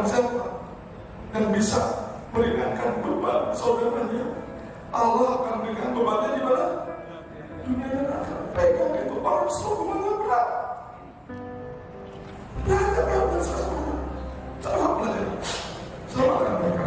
siapa yang bisa meringankan beban saudaranya? Allah akan meringankan bebannya di mana? Dunia dan akhirat. Pegang itu orang selalu berat. Jangan kawan sama. Selamatlah dia. Selamatkan mereka.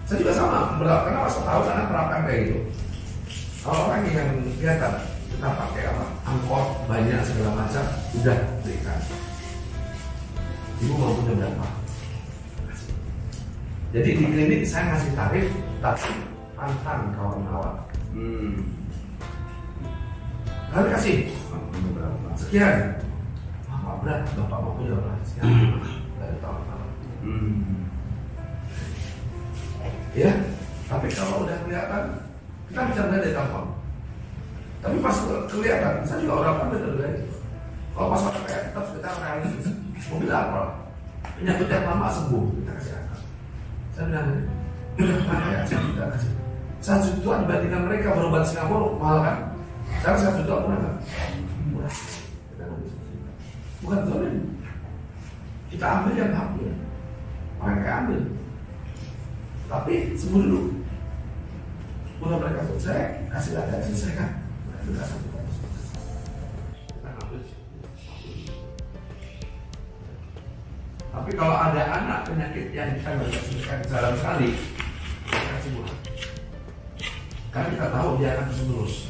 Saya juga sama, karena masa tahu sana terapkan kayak gitu. Kalau orang yang kelihatan kita pakai apa, angkot banyak segala macam, udah berikan. Ibu mau punya berapa? Kasih. Jadi di klinik saya ngasih tarif, tapi pantang kawan awal. Lalu kasih sekian. Wah, berat, bapak mau punya berapa? Sekian. Dari tahun-tahun. Ya, tapi kalau udah kelihatan, kita bicara dari tampang. Tapi pas kelihatan, saya juga orang kan bener-bener. Kalau pas orang kayak tetap kita realistis, mobil apa? Penyakit yang lama sembuh, kita kasih akal. Saya bilang, ya, kita kasih. 1 juta dibandingkan mereka berobat Singapura mahal kan? Sekarang 1 juta murah kan? Murah. Bukan zolim. Kita ambil yang hamil, mereka ambil. Tapi sembuh dulu. Udah mereka selesai, kasih data selesaikan. Kita satu kali selesai. Kita ambil. Tapi kalau ada anak penyakit yang kita nggak bisa selesaikan jarang sekali, kita kasih buah. Karena kita tahu dia akan terus menerus.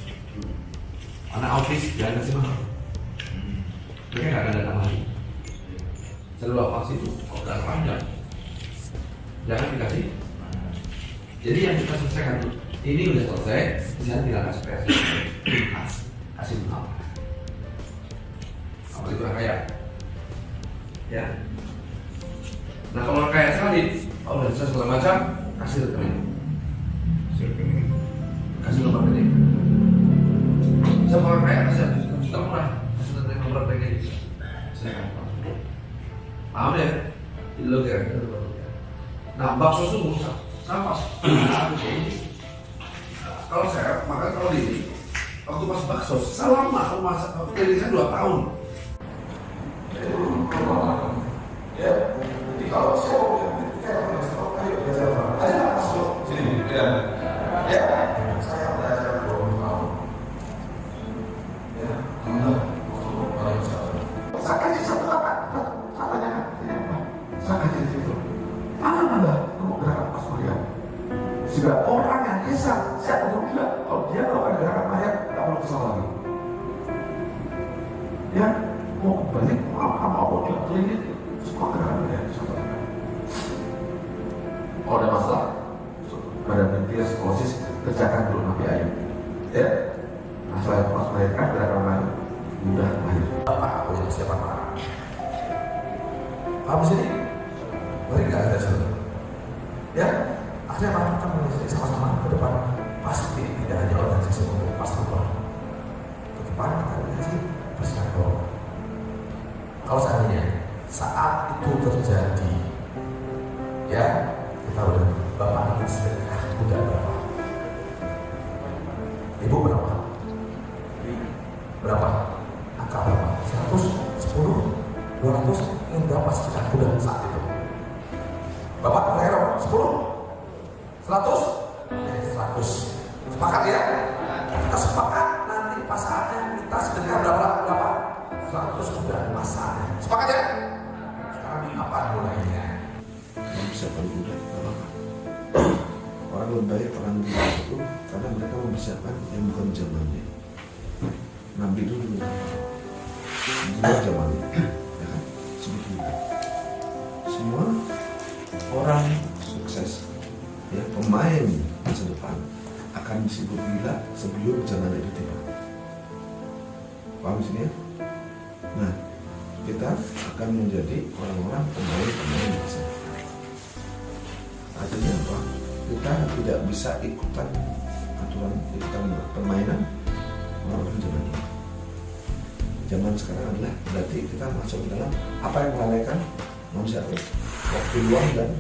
Anak autis jangan kasih mahal. Mereka nggak akan datang lagi. Seluruh vaksin itu kok nggak panjang. Jangan dikasih. Jadi yang kita selesaikan itu, ini udah selesai, misalnya tidak kasih PS, kasih mahal. Apa itu orang kaya? Ya. Nah kalau orang kaya sekali, kalau udah bisa segala macam, kasih rekening. Kasih nomor rekening. Siapa orang kaya kasih juta murah, kasih nomor rekening. Saya kan paham ya? Itu lo kira-kira. Nah bakso itu rusak. Sama kalau saya makan kalau ini waktu pas bakso selama masak jadi saya 2 tahun. Ya, jadi kalau saya ada masuk sini, ya, saya belajar 20 tahun. Ya, saya kasih satu kata, katanya, saya kasih itu. Mana untuk gerakan pas kuliah? Sehingga orang yang kisah, saya perlu bilang, kalau dia melakukan gerakan mayat, tidak perlu kesal lagi. Ya, mau kembali, mau dia klinik, semua gerakan mayat sama. Kalau ada masalah, pada mentir psikosis, kerjakan dulu Nabi Ayub. Ya, masalah pas melahirkan gerakan mayat, mudah lahir. Apa aku yang siapa marah? Habis ini, mereka ada satu. Ya, akhirnya malam kita menulis sama-sama ke depan. Pasti tidak hanya organisasi untuk pastoral. Ke depan kita organisasi persiapan. Kalau seandainya saat itu terjadi, ya kita udah bapak itu sedekah udah berapa? Ibu berapa? Berapa? Angka berapa? 100, 10, 200, ini berapa sedekah udah saat itu? Bapak Hero 10, 100, 100. Sepakat ya? Kita sepakat nanti pas saatnya kita sedekah berapa? 100 sudah pas saatnya. Sepakat ya? Sekarang apa mulainya? Mempersiapkan budak, orang lebay, orang budak itu karena mereka mempersiapkan yang bukan zamannya. Nabi dulu bukan zamannya, ya kan? Sebetulnya semua orang sukses, ya pemain masa depan akan disebut gila sebelum zaman itu tiba. Paham di sini ya? Nah, kita akan menjadi orang-orang pemain masa depan. Artinya apa? Kita tidak bisa ikutan permainan orang-orang zaman ini. Zaman sekarang adalah berarti kita masuk ke dalam apa yang melalaikan manusia itu? Waktu luang dan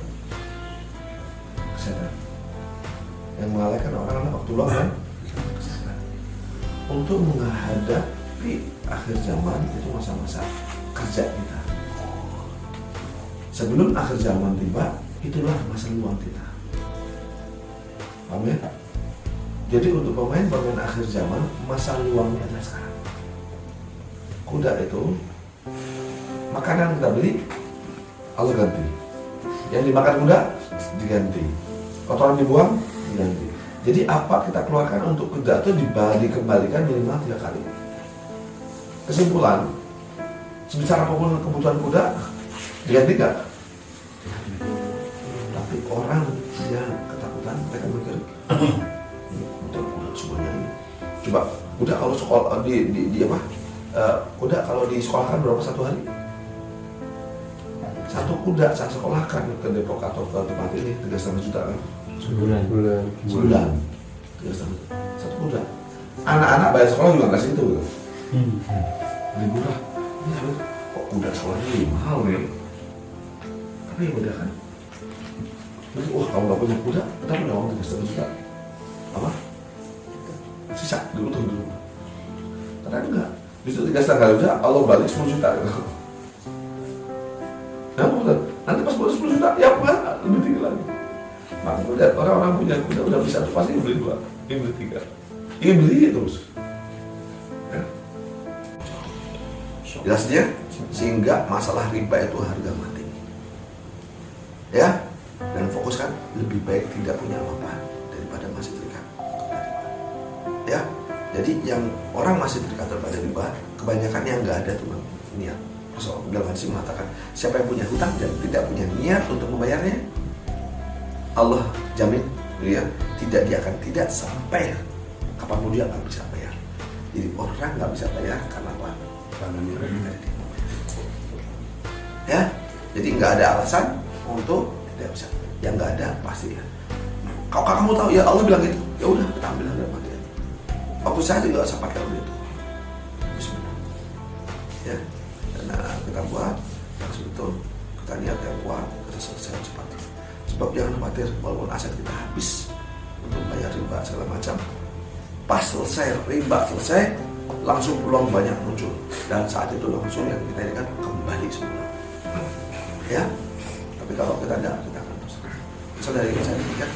kesehatan. Yang melalaikan orang adalah waktu luang dan kesehatan. Untuk menghadapi akhir zaman itu masa-masa kerja kita. Sebelum akhir zaman tiba, itulah masa luang kita. Paham ya? Jadi untuk pemain akhir zaman, masa luangnya adalah sekarang. Kuda itu, makanan kita beli, Allah ganti. Yang dimakan kuda, diganti. Kotoran dibuang, diganti. Jadi apa kita keluarkan untuk kuda itu dikembalikan minimal 3 kali. Kesimpulan, sebesar apapun kebutuhan kuda, diganti nggak? Tapi orang yang ketakutan, mereka mikir, semuanya ini. Coba kuda kalau sekolah kuda kalau disekolahkan berapa satu hari? Satu kuda saya sekolahkan ke Depok atau ke tempat ini 3,5 juta kan? Sebulan 3,5 juta. Satu kuda. Anak-anak bayar sekolah juga nggak segitu gitu. Lebih murah. Ini kok kuda sekolahnya lebih mahal ya? Tapi ya beda kan? Jadi, wah kalau nggak punya kuda, kita punya uang 3,5 juta. Apa? Sisa dulu. Ternyata enggak. Justru 3,5 juta, Allah balik 10 juta. Nah, betul. Nanti pas balik 10 juta, ya apa? Lebih tinggi lagi. Maka lihat orang-orang punya kuda udah bisa tuh pasti beli 2, ini beli 3, ini beli terus. Ya. Jelasnya, sehingga masalah riba itu harga mati. Ya, dan fokuskan lebih baik tidak punya apa-apa daripada masih terikat. Ya, jadi yang orang masih terikat pada riba, kebanyakan yang nggak ada tuh niat. Rasul dalam hadis mengatakan, siapa yang punya hutang dan tidak punya niat untuk membayarnya, Allah jamin, ya, dia akan tidak sampai kapanpun dia nggak bisa bayar. Jadi orang nggak bisa bayar karena apa? Ya, jadi nggak ada alasan untuk tidak bisa. Yang nggak ada pasti ya. Kalau kamu tahu ya Allah bilang gitu, ya udah kita ambil harga mati. Waktu saya juga usah pakai itu. Bismillah. Ya, karena kita buat yang betul, kita niat yang kuat, kita selesai cepat. Sebab jangan khawatir, walaupun aset kita habis untuk bayar riba segala macam, pas selesai riba selesai, langsung peluang banyak muncul, dan saat itu langsung yang kita ini kan kembali semula. Ya, tapi kalau kita tidak, kita akan terus. Misal dari saya demikian.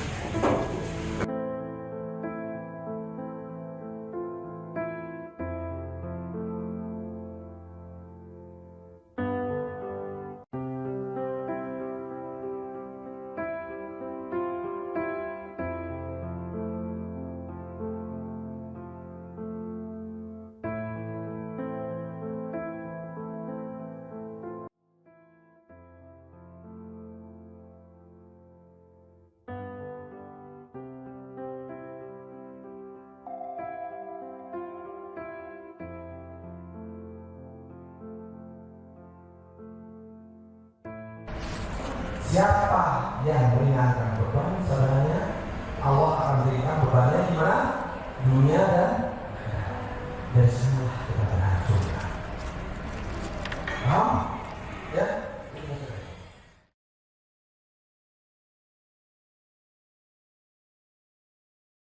Siapa yang meringankan beban, sebenarnya Allah akan berikan bebannya di mana? Dunia dan semua kita berhancurkan. Paham?